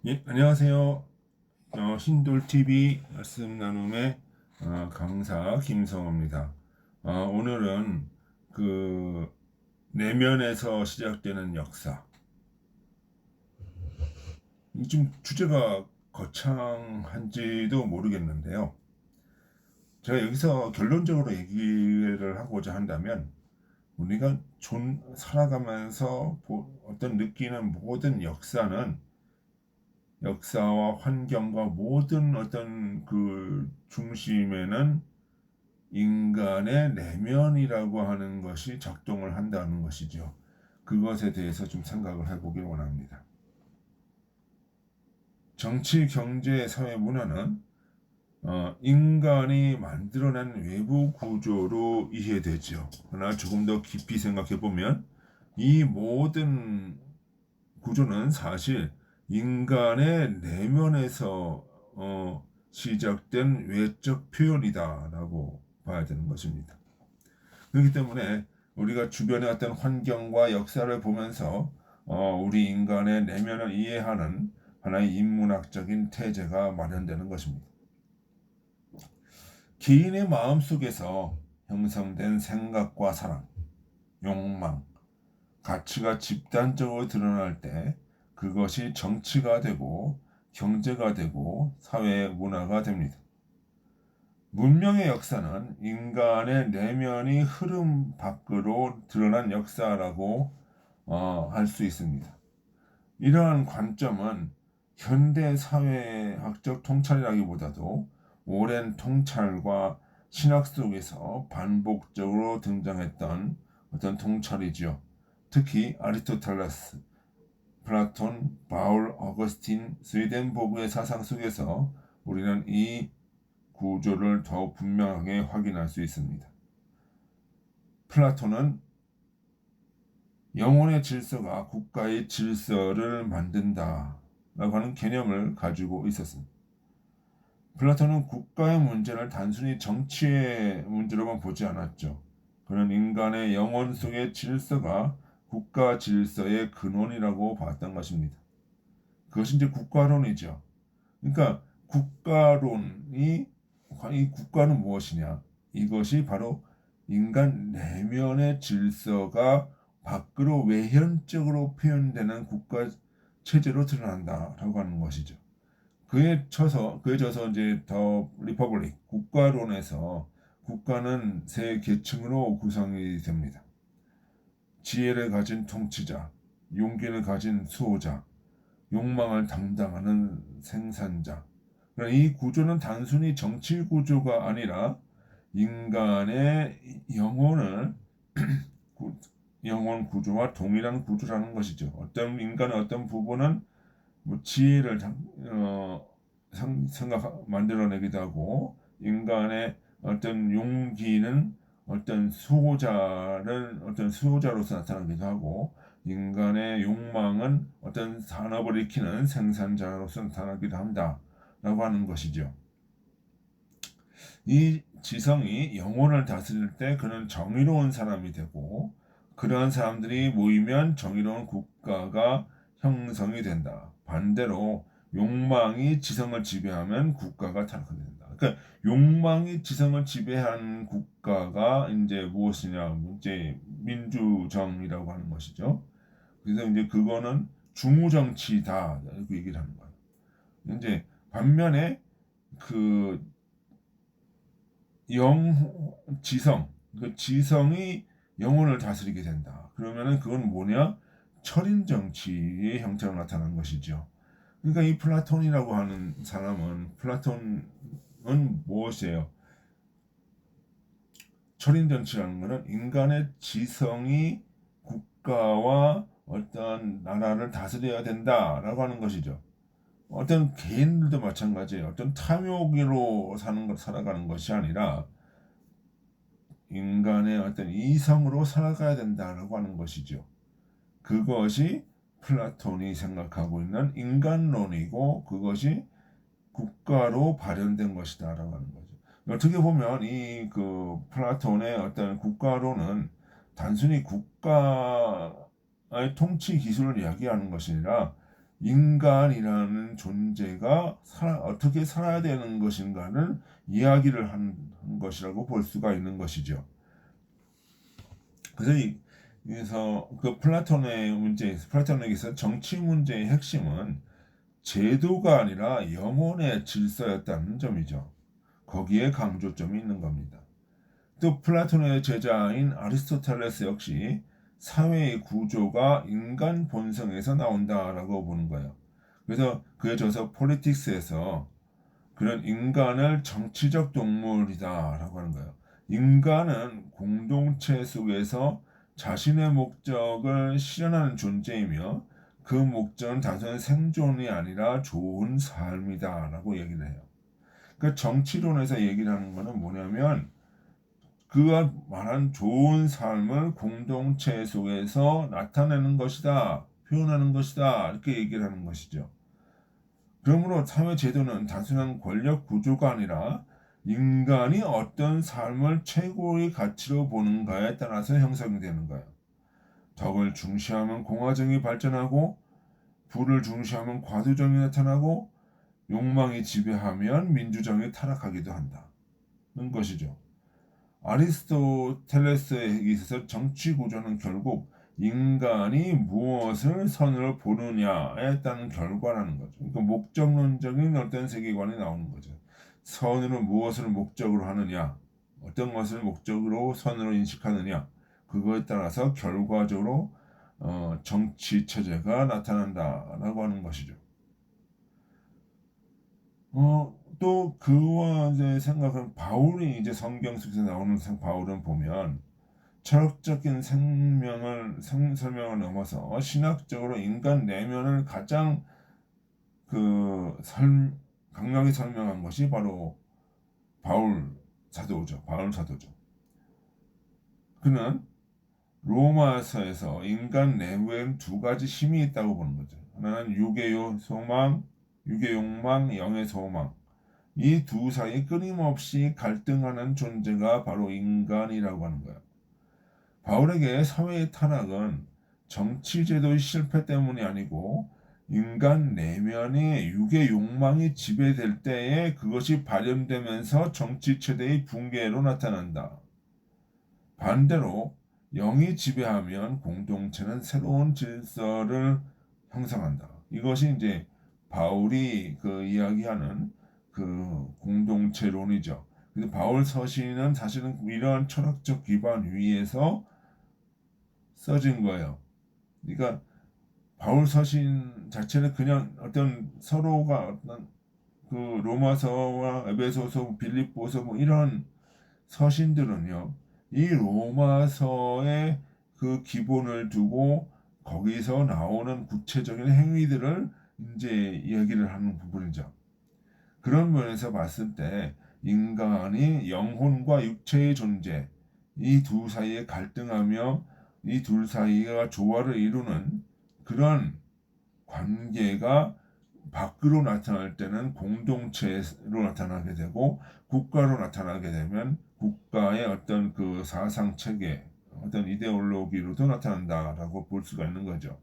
예, 안녕하세요. 신돌TV 말씀 나눔의 강사 김성호입니다. 오늘은 그 내면에서 시작되는 역사. 좀 주제가 거창한지도 모르겠는데요. 제가 여기서 결론적으로 얘기를 하고자 한다면 우리가 살아가면서 어떤 느끼는 모든 역사와 환경과 모든 어떤 그 중심에는 인간의 내면이라고 하는 것이 작동을 한다는 것이죠. 그것에 대해서 좀 생각을 해보길 원합니다. 정치, 경제, 사회, 문화는 인간이 만들어낸 외부 구조로 이해되죠. 그러나 조금 더 깊이 생각해 보면 이 모든 구조는 사실 인간의 내면에서 시작된 외적 표현이다라고 봐야 되는 것입니다. 그렇기 때문에 우리가 주변의 어떤 환경과 역사를 보면서 우리 인간의 내면을 이해하는 하나의 인문학적인 태제가 마련되는 것입니다. 개인의 마음 속에서 형성된 생각과 사랑, 욕망, 가치가 집단적으로 드러날 때 그것이 정치가 되고 경제가 되고 사회 문화가 됩니다. 문명의 역사는 인간의 내면이 흐름 밖으로 드러난 역사라고 할 수 있습니다. 이러한 관점은 현대 사회학적 통찰이라기보다도 오랜 통찰과 신학 속에서 반복적으로 등장했던 어떤 통찰이지요. 특히 아리스토텔레스, 플라톤, 바울, 어거스틴, 스웨덴보그의 사상 속에서 우리는 이 구조를 더욱 분명하게 확인할 수 있습니다. 플라톤은 영혼의 질서가 국가의 질서를 만든다라고 하는 개념을 가지고 있었습니다. 플라톤은 국가의 문제를 단순히 정치의 문제로만 보지 않았죠. 그는 인간의 영혼 속의 질서가 국가 질서의 근원이라고 봤던 것입니다. 그것이 이제 국가론이죠. 그러니까 이 국가는 무엇이냐? 이것이 바로 인간 내면의 질서가 밖으로 외현적으로 표현되는 국가 체제로 드러난다라고 하는 것이죠. 그에 져서 이제 더 리퍼블릭 국가론에서 국가는 세 계층으로 구성이 됩니다. 지혜를 가진 통치자, 용기를 가진 수호자, 욕망을 담당하는 생산자. 그러니까 이 구조는 단순히 정치 구조가 아니라 인간의 영혼을 영혼 구조와 동일한 구조라는 것이죠. 어떤 인간의 어떤 부분은 뭐 지혜를 만들어내기도 하고 인간의 어떤 용기는 어떤 수호자로서 나타나기도 하고 인간의 욕망은 어떤 산업을 일으키는 생산자로서 나타나기도 한다라고 하는 것이죠. 이 지성이 영혼을 다스릴 때 그는 정의로운 사람이 되고 그러한 사람들이 모이면 정의로운 국가가 형성이 된다. 반대로 욕망이 지성을 지배하면 국가가 타락하게 된다. 그러니까 욕망이 지성을 지배한 국가가 이제 무엇이냐? 이제 민주정이라고 하는 것이죠. 그래서 이제 그거는 중우정치다 이렇게 얘기를 하는 거예요. 이제 반면에 그 지성, 그 지성이 영혼을 다스리게 된다. 그러면은 그건 뭐냐? 철인 정치의 형태로 나타난 것이죠. 그러니까 이 플라톤이라고 하는 사람은 플라톤은 무엇이에요? 철인 정치라는 것은 인간의 지성이 국가와 어떤 나라를 다스려야 된다라고 하는 것이죠. 어떤 개인들도 마찬가지예요. 어떤 탐욕으로 살아가는 것이 아니라 인간의 어떤 이성으로 살아가야 된다라고 하는 것이죠. 그것이 플라톤이 생각하고 있는 인간론이고 그것이 국가로 발현된 것이다라고 하는 거죠. 어떻게 보면 이 그 플라톤의 어떤 국가론은 단순히 국가의 통치 기술을 이야기하는 것이 아니라 인간이라는 존재가 어떻게 살아야 되는 것인가를 이야기를 한 것이라고 볼 수가 있는 것이죠. 그래서 그 플라톤에게서 정치 문제의 핵심은 제도가 아니라 영혼의 질서였다는 점이죠. 거기에 강조점이 있는 겁니다. 또 플라톤의 제자인 아리스토텔레스 역시 사회의 구조가 인간 본성에서 나온다라고 보는 거예요. 그래서 그의 저서 폴리틱스에서 그런 인간을 정치적 동물이다라고 하는 거예요. 인간은 공동체 속에서 자신의 목적을 실현하는 존재이며 그 목적은 단순한 생존이 아니라 좋은 삶이다라고 얘기를 해요. 그 정치론에서 얘기를 하는 거는 뭐냐면 그가 말한 좋은 삶을 공동체 속에서 나타내는 것이다, 표현하는 것이다 이렇게 얘기를 하는 것이죠. 그러므로 사회 제도는 단순한 권력 구조가 아니라 인간이 어떤 삶을 최고의 가치로 보는가에 따라서 형성이 되는 거예요. 덕을 중시하면 공화정이 발전하고 부를 중시하면 과도정이 나타나고 욕망이 지배하면 민주정이 타락하기도 한다는 것이죠. 아리스토텔레스에 있어서 정치 구조는 결국 인간이 무엇을 선으로 보느냐에 따른 결과라는 거죠. 그러니까 목적론적인 어떤 세계관이 나오는 거죠. 선으로 무엇을 목적으로 하느냐, 어떤 것을 목적으로 선으로 인식하느냐, 그거에 따라서 결과적으로 정치 체제가 나타난다라고 하는 것이죠. 또 그와 이제 생각은 바울이 이제 성경 속에서 나오는 바울은 보면 철학적인 설명을 넘어서 신학적으로 인간 내면을 가장 그 강력히 설명한 것이 바로 바울 사도죠. 그는 로마서에서 인간 내부엔 두 가지 힘이 있다고 보는 거죠. 하나는 육의 욕망, 영의 소망. 이 두 사이 끊임없이 갈등하는 존재가 바로 인간이라고 하는 거예요. 바울에게 사회의 타락은 정치제도의 실패 때문이 아니고 인간 내면의 육의 욕망이 지배될 때에 그것이 발현되면서 정치체제의 붕괴로 나타난다. 반대로 영이 지배하면 공동체는 새로운 질서를 형성한다. 이것이 이제 바울이 그 이야기하는 그 공동체론이죠. 근데 바울 서신은 사실은 이러한 철학적 기반 위에서 써진 거예요. 그러니까 바울 서신 자체는 그냥 어떤 서로가 어떤 그 로마서와 에베소서, 빌립보서 뭐 이런 서신들은요. 이 로마서의 그 기본을 두고 거기서 나오는 구체적인 행위들을 이제 이야기를 하는 부분이죠. 그런 면에서 봤을 때 인간이 영혼과 육체의 존재, 이 두 사이에 갈등하며 이 둘 사이가 조화를 이루는 그런 관계가 밖으로 나타날 때는 공동체로 나타나게 되고 국가로 나타나게 되면 국가의 어떤 그 사상 체계, 어떤 이데올로기로도 나타난다라고 볼 수가 있는 거죠.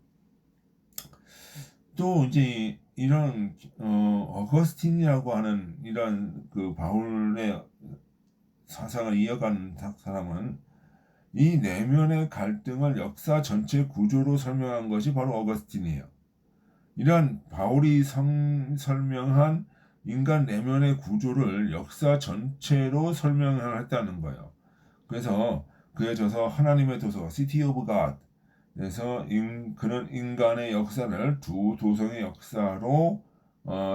또 이제 이런 어거스틴이라고 하는 이런 그 바울의 사상을 이어가는 사람은 이 내면의 갈등을 역사 전체 구조로 설명한 것이 바로 어거스틴이에요. 이러한 바울이 설명한 인간 내면의 구조를 역사 전체로 설명했다는 거예요. 그래서 그에 져서 하나님의 도서, City of God 에서 그런 인간의 역사를 두 도성의 역사로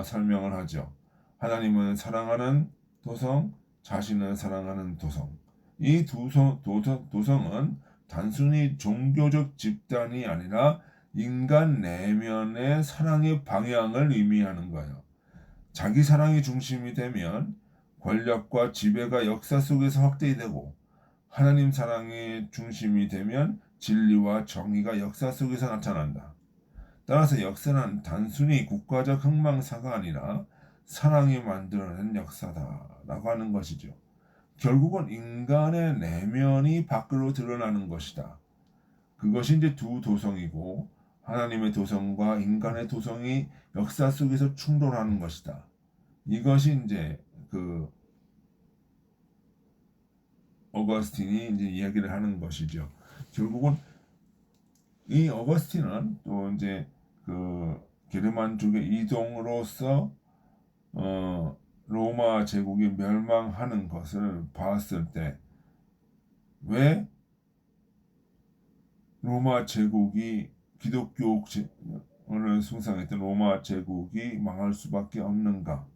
설명을 하죠. 하나님은 사랑하는 도성, 자신을 사랑하는 도성. 이 도성은 단순히 종교적 집단이 아니라 인간 내면의 사랑의 방향을 의미하는 거예요. 자기 사랑이 중심이 되면 권력과 지배가 역사 속에서 확대되고 하나님 사랑이 중심이 되면 진리와 정의가 역사 속에서 나타난다. 따라서 역사는 단순히 국가적 흥망사가 아니라 사랑이 만들어낸 역사다라고 하는 것이죠. 결국은 인간의 내면이 밖으로 드러나는 것이다. 그것이 이제 두 도성이고 하나님의 도성과 인간의 도성이 역사 속에서 충돌하는 것이다. 이것이 이제 그 어거스틴이 이제 이야기를 하는 것이죠. 결국은 이 어거스틴은 또 이제 그 게르만족의 이동으로서 로마 제국이 멸망하는 것을 봤을 때 왜 로마 제국이 기독교를 숭상했던 로마 제국이 망할 수밖에 없는가?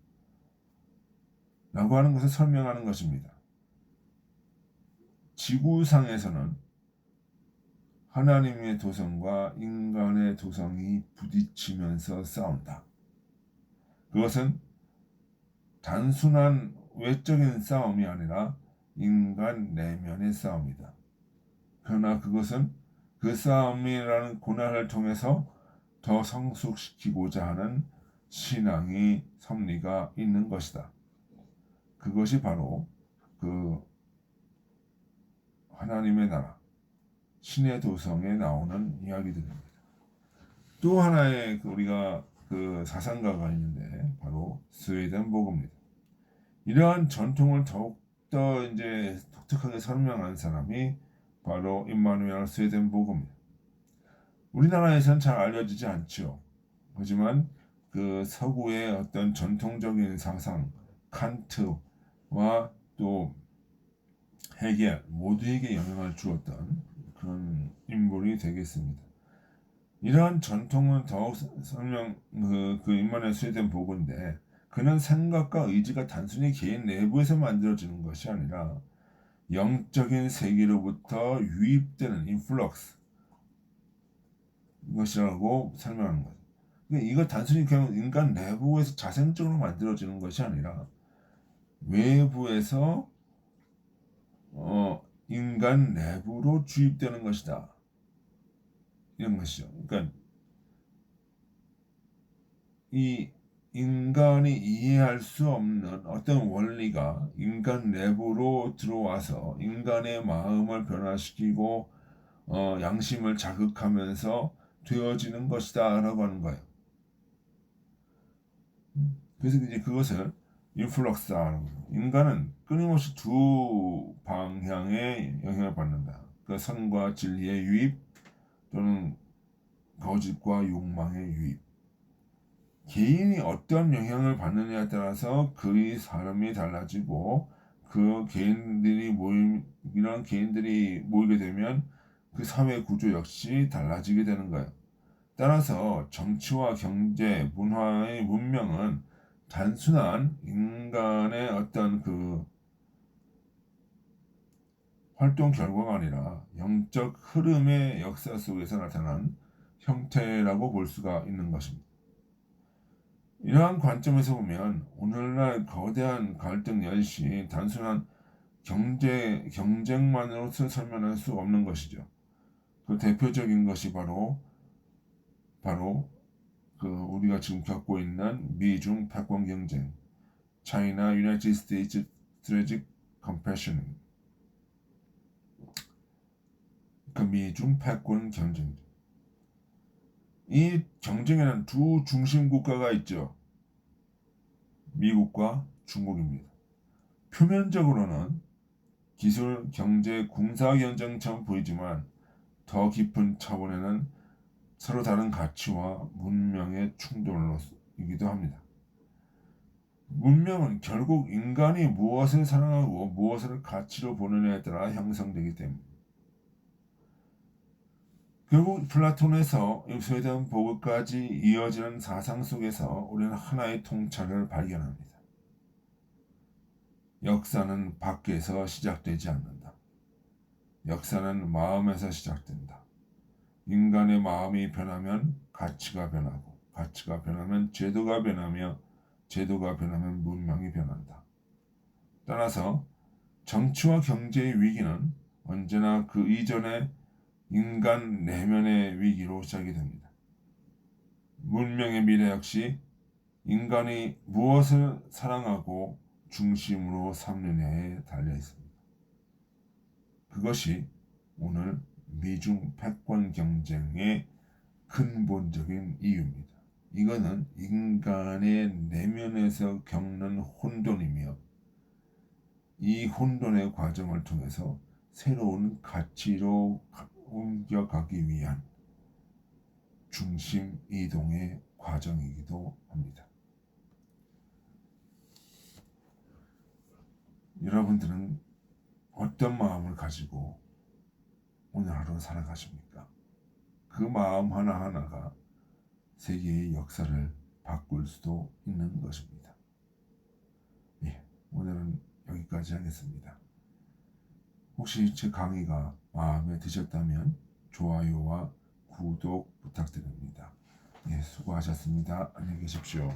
라고 하는 것을 설명하는 것입니다. 지구상에서는 하나님의 도성과 인간의 도성이 부딪히면서 싸운다. 그것은 단순한 외적인 싸움이 아니라 인간 내면의 싸움이다. 그러나 그것은 그 싸움이라는 고난을 통해서 더 성숙시키고자 하는 신앙의 섭리가 있는 것이다. 그것이 바로 그 하나님의 나라, 신의 도성에 나오는 이야기들입니다. 또 하나의 우리가 그 사상가가 있는데 바로 스웨덴 보고입니다. 이러한 전통을 더욱더 이제 독특하게 설명한 사람이 바로 임마누엘 스웨덴 보고입니다. 우리나라에서는 잘 알려지지 않죠. 하지만 그 서구의 어떤 전통적인 사상, 칸트와 또 헤겔 모두에게 영향을 주었던 그런 인물이 되겠습니다. 이러한 전통은 더욱 그 임마누엘 스웨덴 보고인데 그는 생각과 의지가 단순히 개인 내부에서 만들어지는 것이 아니라 영적인 세계로부터 유입되는 인플럭스 것이라고 설명하는 거죠. 그러니까 이거 단순히 그냥 인간 내부에서 자생적으로 만들어지는 것이 아니라 외부에서 인간 내부로 주입되는 것이다. 이런 것이죠. 그러니까 이 인간이 이해할 수 없는 어떤 원리가 인간 내부로 들어와서 인간의 마음을 변화시키고 양심을 자극하면서 되어지는 것이다라고 하는 거예요. 그래서 이제 그것을 인플럭스하는 거예요. 인간은 끊임없이 두 방향의 영향을 받는다. 그 선과 진리의 유입 또는 거짓과 욕망의 유입. 개인이 어떤 영향을 받느냐에 따라서 그의 삶이 달라지고 그 개인들이 이런 개인들이 모이게 되면 그 사회 구조 역시 달라지게 되는 거예요. 따라서 정치와 경제, 문화의 문명은 단순한 인간의 어떤 그 활동 결과가 아니라 영적 흐름의 역사 속에서 나타난 형태라고 볼 수가 있는 것입니다. 이러한 관점에서 보면 오늘날 거대한 갈등 역시 단순한 경쟁만으로서 설명할 수 없는 것이죠. 그 대표적인 것이 바로 그 우리가 지금 겪고 있는 미중 패권 경쟁, China United States Strategic Competition, 그 미중 패권 경쟁. 이 경쟁에는 두 중심 국가가 있죠. 미국과 중국입니다. 표면적으로는 기술, 경제, 군사 경쟁처럼 보이지만 더 깊은 차원에는 서로 다른 가치와 문명의 충돌로이기도 합니다. 문명은 결국 인간이 무엇을 사랑하고 무엇을 가치로 보느냐에 따라 형성되기 때문입니다. 결국 플라톤에서 스웨덴 보고까지 이어지는 사상 속에서 우리는 하나의 통찰을 발견합니다. 역사는 밖에서 시작되지 않는다. 역사는 마음에서 시작된다. 인간의 마음이 변하면 가치가 변하고, 가치가 변하면 제도가 변하며, 제도가 변하면 문명이 변한다. 따라서 정치와 경제의 위기는 언제나 그 이전의 인간 내면의 위기로 시작이 됩니다. 문명의 미래 역시 인간이 무엇을 사랑하고 중심으로 삼느냐에 달려 있습니다. 그것이 오늘 미중 패권 경쟁의 근본적인 이유입니다. 이거는 인간의 내면에서 겪는 혼돈이며 이 혼돈의 과정을 통해서 새로운 가치로 옮겨가기 위한 중심 이동의 과정이기도 합니다. 여러분들은 어떤 마음을 가지고 오늘 하루 살아가십니까? 그 마음 하나하나가 세계의 역사를 바꿀 수도 있는 것입니다. 예, 오늘은 여기까지 하겠습니다. 혹시 제 강의가 마음에 드셨다면 좋아요와 구독 부탁드립니다. 예, 수고하셨습니다. 안녕히 계십시오.